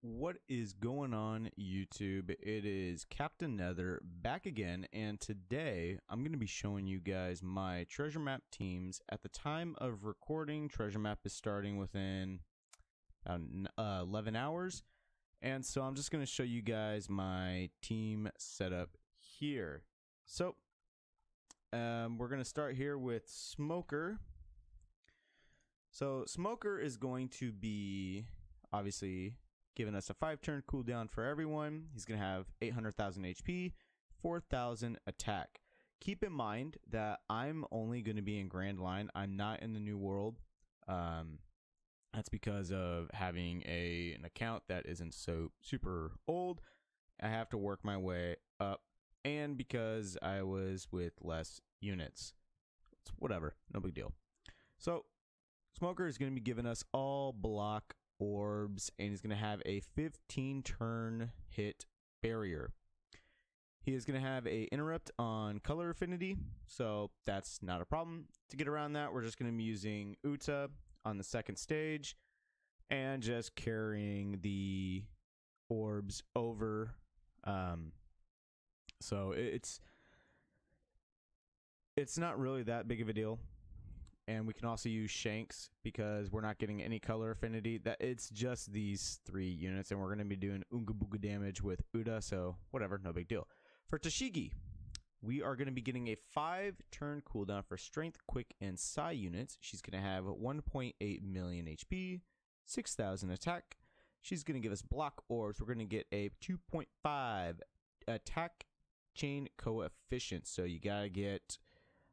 What is going on, YouTube? It is Captain Nether back again, and today I'm going to be showing you guys my treasure map teams. At the time of recording, treasure map is starting within 11 hours, and so I'm just going to show you guys my team setup here. So we're going to start here with Smoker. So Smoker is going to be obviously giving us a 5-turn cooldown for everyone. He's going to have 800,000 HP, 4,000 attack. Keep in mind that I'm only going to be in Grand Line. I'm not in the New World. That's because of having an account that isn't so super old. I have to work my way up, and because I was with less units. It's whatever, no big deal. So Smoker is going to be giving us all block orbs, and he's going to have a 15-turn hit barrier. He is going to have a interrupt on color affinity, so that's not a problem. To get around that, we're just going to be using Uta on the second stage and just carrying the orbs over. So it's not really that big of a deal. And we can also use Shanks because we're not getting any color affinity. That it's just these 3 units, and we're going to be doing Oonga Booga damage with Uta, so whatever, no big deal. For Tashigi, we are going to be getting a 5-turn cooldown for Strength, Quick, and Psi units. She's going to have 1.8 million HP, 6,000 attack. She's going to give us block orbs. We're going to get a 2.5 attack chain coefficient, so you got to get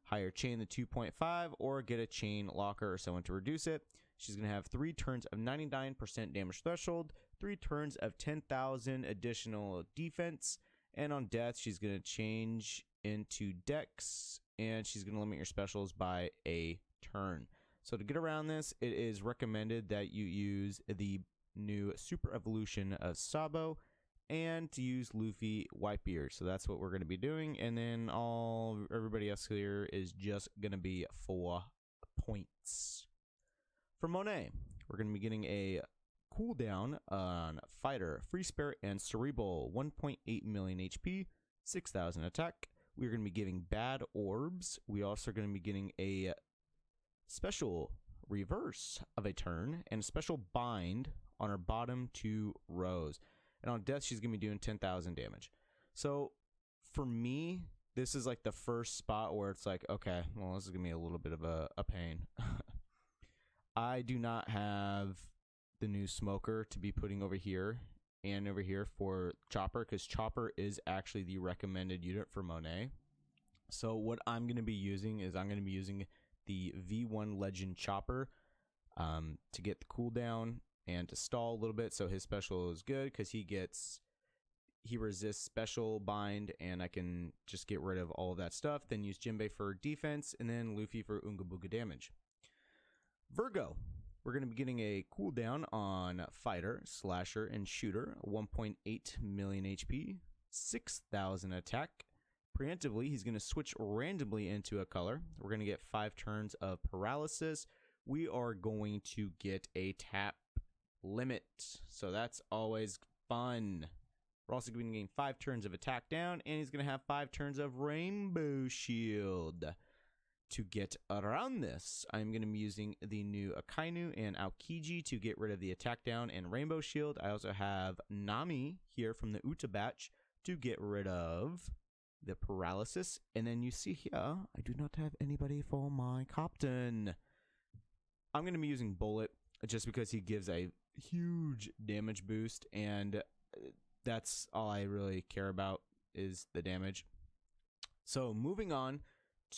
higher chain than 2.5 or get a chain locker or someone to reduce it. She's going to have 3 turns of 99% damage threshold, 3 turns of 10,000 additional defense, and on death she's going to change into Dex, and she's going to limit your specials by a turn. So to get around this, it is recommended that you use the new super evolution of Sabo and to use Luffy Whitebeard. So that's what we're going to be doing, and then everybody else here is just going to be 4 points. For Monet, we're going to be getting a cooldown on Fighter, Free Spirit, and Cerebral, 1.8 million HP, 6,000 attack. We're going to be giving bad orbs. We also are going to be getting a special reverse of a turn and a special bind on our bottom 2 rows. And on death, she's going to be doing 10,000 damage. So for me, this is like the first spot where it's like, okay, well, this is going to be a little bit of a pain. I do not have the new Smoker to be putting over here and over here for Chopper, because Chopper is actually the recommended unit for Monet. So what I'm going to be using is I'm going to be using the V1 Legend Chopper to get the cooldown and to stall a little bit, so his special is good because he resists special bind, and I can just get rid of all of that stuff, then use Jinbei for defense, and then Luffy for Oonga Booga damage. Virgo, we're going to be getting a cooldown on Fighter, Slasher, and Shooter, 1.8 million HP, 6,000 attack. Preemptively, he's going to switch randomly into a color. We're going to get 5 turns of paralysis. We are going to get a tap limit, so that's always fun. We're also going to be getting 5 turns of attack down, and he's going to have 5 turns of Rainbow Shield. To get around this, I'm going to be using the new Akainu and Aokiji to get rid of the attack down and Rainbow Shield. I also have Nami here from the Uta batch to get rid of the paralysis, and then you see here I do not have anybody for my captain. I'm going to be using Bullet just because he gives a huge damage boost, and that's all I really care about is the damage. So moving on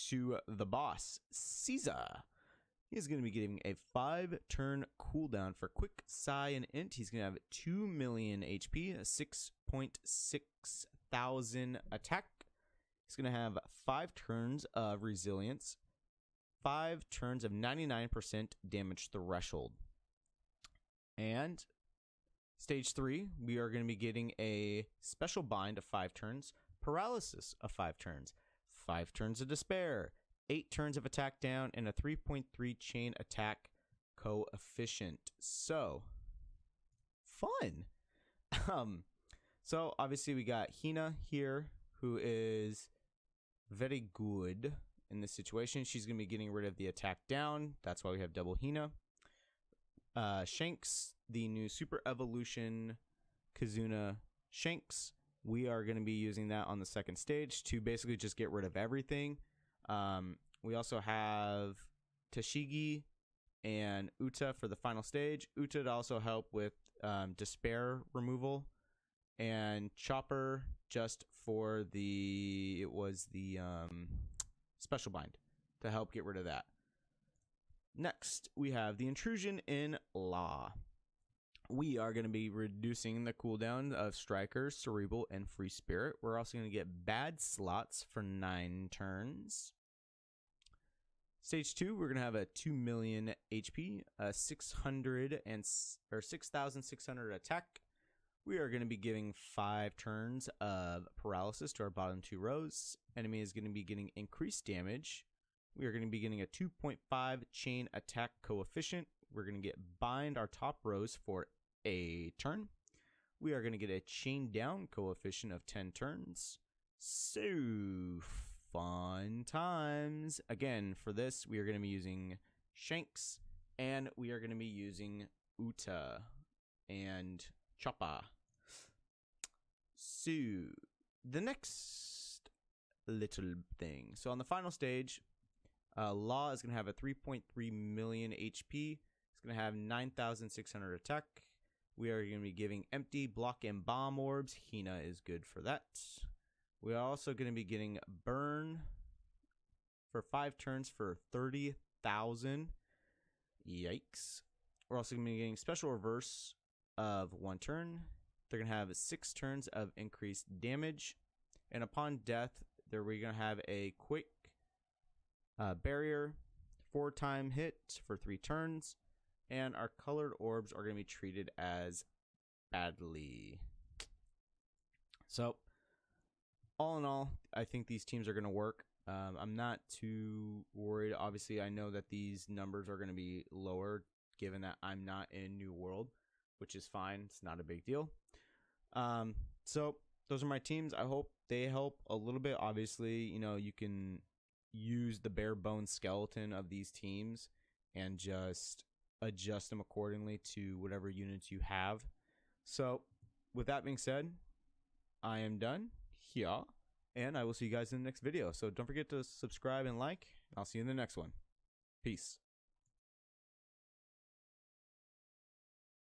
to the boss, Caesar. He's going to be getting a 5-turn cooldown for Quick, Psi, and Int. He's going to have 2 million HP, 6.6 thousand attack. He's going to have 5 turns of resilience, 5 turns of 99% damage threshold. And stage 3, we are going to be getting a special bind of 5 turns, paralysis of 5 turns, 5 turns of despair, 8 turns of attack down, and a 3.3 chain attack coefficient. So, fun. So obviously we got Hina here, who is very good in this situation. She's going to be getting rid of the attack down. That's why we have double Hina. Shanks, the new Super Evolution Kizuna Shanks. We are going to be using that on the second stage to basically just get rid of everything. We also have Tashigi and Uta for the final stage. Uta to also help with despair removal, and Chopper just for the special bind to help get rid of that. Next, we have the Intrusion in Law. We are going to be reducing the cooldown of Striker, Cerebral, and Free Spirit. We're also going to get bad slots for 9 turns. Stage 2, we're going to have a 2 million HP, a 6,600 attack. We are going to be giving 5 turns of paralysis to our bottom 2 rows. Enemy is going to be getting increased damage. We are going to be getting a 2.5 chain attack coefficient. We're going to get bind our top rows for a turn. We are going to get a chain down coefficient of 10 turns. So fun times. Again, for this, we are going to be using Shanks, and we are going to be using Uta and Choppa. So the next little thing. So on the final stage, Law is going to have a 3.3 million HP. It's going to have 9,600 attack. We are going to be giving empty, block, and bomb orbs. Hina is good for that. We are also going to be getting burn for 5 turns for 30,000. Yikes. We're also going to be getting special reverse of 1 turn. They're going to have 6 turns of increased damage. And upon death, we're going to have a quick barrier, 4-time hit for 3 turns. And our colored orbs are going to be treated as badly. So, all in all, I think these teams are going to work. I'm not too worried. Obviously, I know that these numbers are going to be lower, given that I'm not in New World, which is fine. It's not a big deal. So, those are my teams. I hope they help a little bit. Obviously, you know, you can use the bare bones skeleton of these teams and just adjust them accordingly to whatever units you have. So with that being said, I am done here, and I will see you guys in the next video. So don't forget to subscribe and like. I'll see you in the next one. Peace.